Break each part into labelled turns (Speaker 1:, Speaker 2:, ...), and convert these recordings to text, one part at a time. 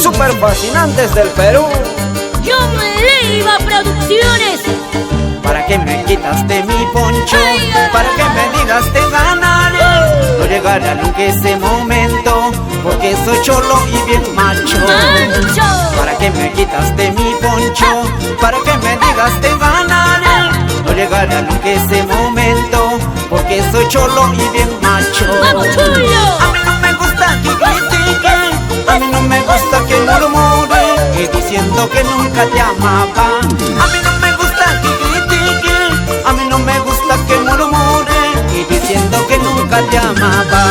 Speaker 1: super fascinantes del Perú.
Speaker 2: John Leiva Producciones.
Speaker 1: ¿Para qué me quitaste mi poncho?
Speaker 2: Ay,
Speaker 1: ¿Para qué me digas te ganaré? No llegaré nunca ese momento, porque soy cholo y bien macho.
Speaker 2: ¡Mancho!
Speaker 1: ¿Para qué me quitaste mi poncho? ¿Para qué me digas te ganaré? No llegaré nunca ese momento, porque soy cholo y bien macho.
Speaker 2: ¡Vamos, chulo!
Speaker 1: A mí no me gusta que critiquen, a mí no me gusta que murmuren, y diciendo que nunca te amaba. A mí no me gusta que critiquen, a mí no me gusta que murmuren, y diciendo que nunca te amaba.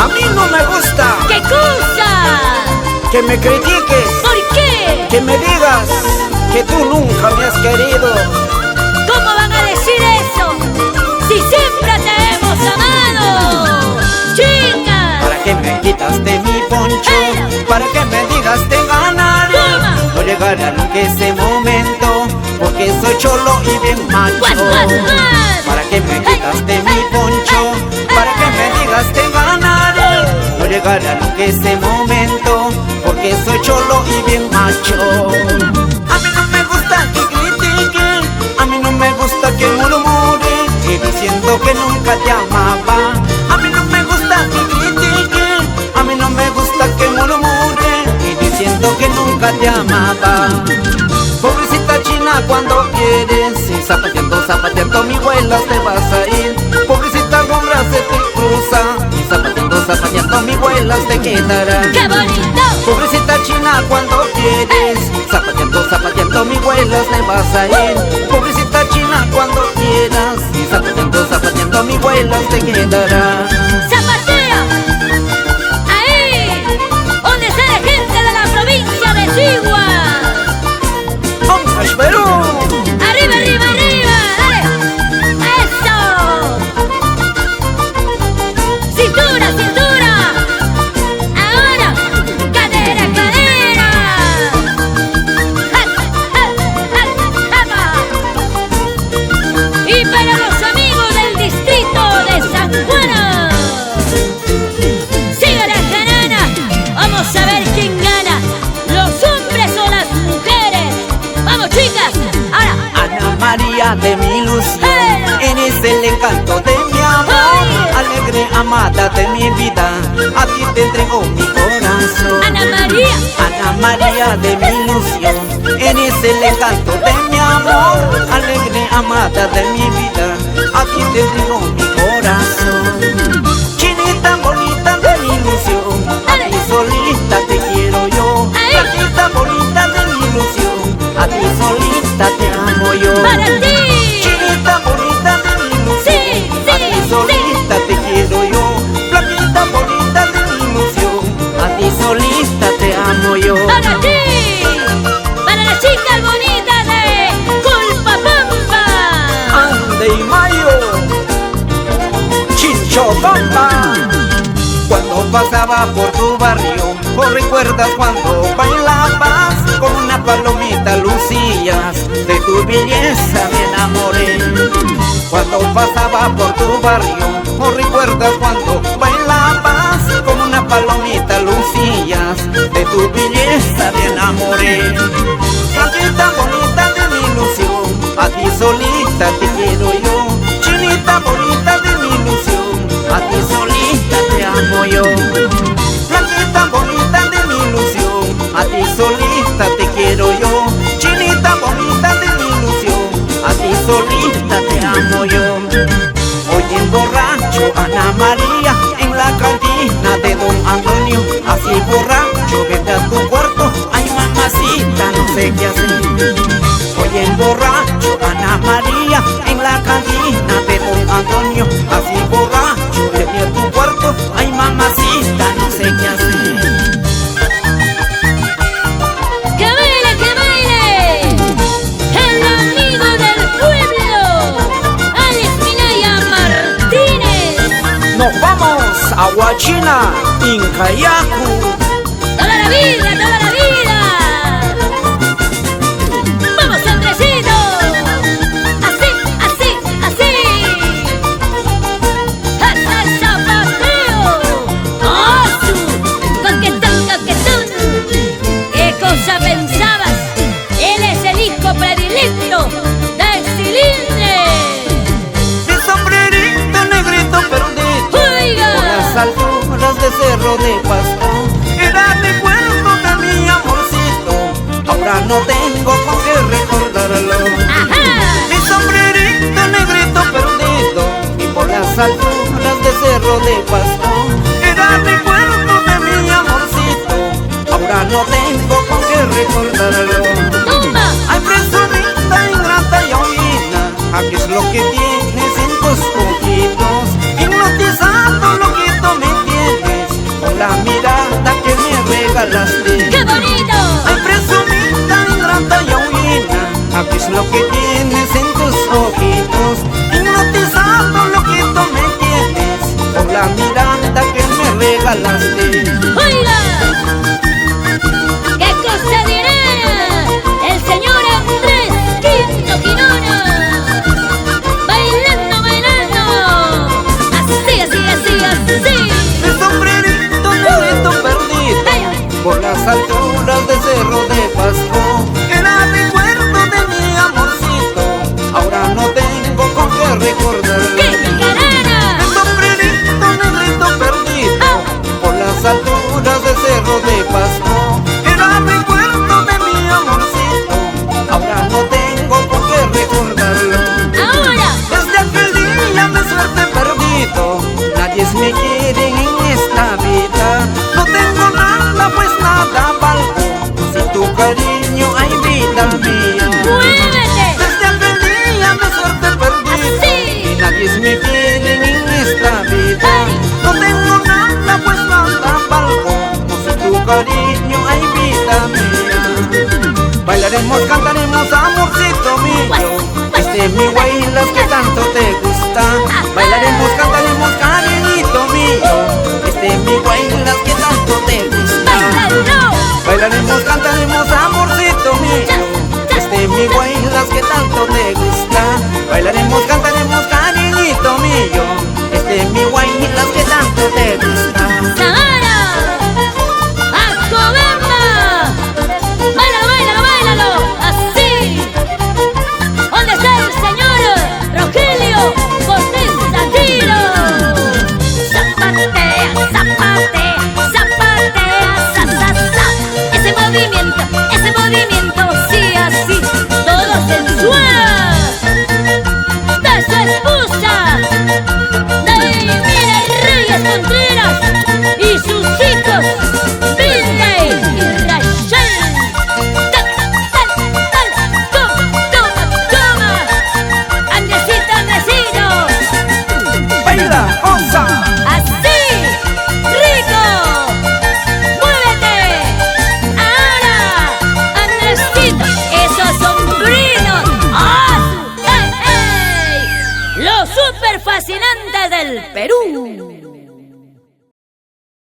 Speaker 1: A mí no me gusta
Speaker 2: ¡Qué cosa!
Speaker 1: que me critiques,
Speaker 2: ¿Por qué?
Speaker 1: que me digas que tú nunca me has querido.
Speaker 2: ¿Cómo van a decir eso? ¡Si siempre te hemos amado! ¡Chinga!
Speaker 1: ¿Para qué me quitaste mi poncho? ¿Para qué me digas te ganaré?
Speaker 2: Toma.
Speaker 1: No llegaré nunca ese momento, porque soy cholo y bien macho.
Speaker 2: ¡Guas, guas, guas!
Speaker 1: ¿Para qué me quitaste mi poncho? ¿Para qué me digas te ganaré? No llegaré nunca ese momento, porque soy cholo y bien macho. A mí no me gusta que critiquen, a mí no me gusta que murmuren, y diciendo que nunca te amaba. A mí no me gusta que critiquen, a mí no me gusta que murmuren, y diciendo que nunca te amaba. Pobrecita china, cuando quieres ir zapateando, zapateando mi vuelas te vas a ir. Pobrecita gombra se te cruza, y zapateando, zapateando mi vuelas te quedará.
Speaker 2: ¡Qué bonito!
Speaker 1: Pobrecita china, cuando quieres zapateando, zapateando mi vuelas te vas a ir. Pobrecita china, cuando quieras, y zapateando, zapateando mi vuelas te quedará.
Speaker 2: ¡Zapatea! ¡Ahí! ¿Dónde sale gente de la provincia de Sigua?
Speaker 1: ¡Vamos, Perú!
Speaker 2: ¡Arriba, arriba, arriba! ¡Dale! ¡Eso! ¡Cintura, cintura! ¡Ahora! ¡Cadera, cadera! ¡Hap, hap, hap, hapa! Y para los amigos del distrito de San Juan, ¡sígale, Janana! Vamos a ver quién gana, los hombres o las mujeres. ¡Vamos, chicas! ¡Ahora!
Speaker 1: Ana María de mi ilusión, eres el encanto de mi amor. Alegre amada de mi vida, a ti te entrego mi corazón.
Speaker 2: ¡Ana María!
Speaker 1: Ana María de mi ilusión, eres el encanto de mi amor. Alegre amada de mi vida, a ti te entrego mi corazón. Chinita bonita de mi ilusión, a ti solita te quiero yo. Chinita bonita de mi ilusión, a ti solita te amo yo.
Speaker 2: ¡Para ti!
Speaker 1: Chinita bonita de mi ilusión,
Speaker 2: Sí, sí,
Speaker 1: a ti solita te quiero yo. Flaquita bonita de mi ilusión, a ti solita te amo yo.
Speaker 2: ¡Para ti! ¡Para las chicas bonitas de Culpapampa!
Speaker 1: Ande y Mayo, Chinchobamba. Cuando pasaba por tu barrio, ¿o recuerdas cuando bailabas? Con una palomita lucías, de tu belleza me enamoré. Cuando pasaba por tu barrio, ¿o recuerdas cuando bailabas? Con una palomita lucías, de tu belleza me enamoré. Flaquita bonita de mi ilusión, a ti solita te quiero yo. Chinita bonita de mi ilusión, a ti solita te amo yo. Flaquita bonita de mi ilusión, a ti solita te quiero yo. Chinita bonita de mi ilusión, a ti solita te amo yo. Hoy borracho Ana María en la cantina de Don Antonio, así borracho vete a tu cuarto, ay mamacita no sé qué hacer. Hoy borracho Ana María en la cantina de Don Antonio, así borracho vete a tu cuarto, ay mamacita no sé qué hacer.
Speaker 2: ¡Que baile, que baile! ¡El amigo del pueblo! ¡Alex Minaya Martínez!
Speaker 1: Nos vamos a Huachina, Incayacu.
Speaker 2: ¡Toda la vida, toda la vida! ¡Vamos, Andresito! ¡Así, así, así! ¡Hasta el zapateo! ¡Oh, su! ¡Coquetón, coquetón!
Speaker 1: de Cerro de Pasto. Era recuerdo de mi amorcito, ahora no tengo con qué recordarlo. Mi sombrerito negrito perdido y por las alturas de Cerro de Pasto. Era recuerdo de mi amorcito, ahora no tengo con qué recordarlo. Ay, presumida, ingrata y oína, ¿qué es lo que tienes en tus ojitos? Hipnotizado, loquito, me tienes con la mirada que me regalaste.
Speaker 2: ¡Qué bonito!
Speaker 1: Ay, presumida, ingrata y oína, ¿qué es lo que tienes en tus ojitos? Hipnotizado, loquito, me tienes con la mirada que me regalaste.
Speaker 2: ¡Oiga! ¡Qué cosa dirá el señor Andrés Quinto Quinones! Bailando, bailando, así, así, así, así.
Speaker 1: Mi sombrerito negrito perdido por las alturas de Cerro de Pasto. Era recuerdo de mi amorcito, ahora no tengo con qué recordarlo.
Speaker 2: ¡Qué picarana!
Speaker 1: Mi sombrerito negrito perdido por las alturas de Cerro de Pasto. Era recuerdo de mi amorcito, ahora no tengo con qué recordarlo.
Speaker 2: ¡Ahora!
Speaker 1: Desde aquel día de suerte perdido, nadie me quiere en esta vida. No tengo nada, pues nada valgo, sin tu cariño hay vida mía.
Speaker 2: ¡Muévete!
Speaker 1: Desde aquel día de suerte perdido,
Speaker 2: ¡Así!
Speaker 1: nadie me quiere en esta vida.
Speaker 2: ¡Ay!
Speaker 1: No tengo nada, pues nada valgo, sin tu cariño hay vida mía. Bailaremos, cantaremos, amorcito mío, este es mi guaylas que tanto te gusta. Bailaremos, cantaremos, cariñito mío, este es mi guaylas que tanto te gusta.
Speaker 2: ¡Bailando!
Speaker 1: Bailaremos, cantaremos, amorcito mío, este es mi guaylas que tanto te gusta. Bailaremos,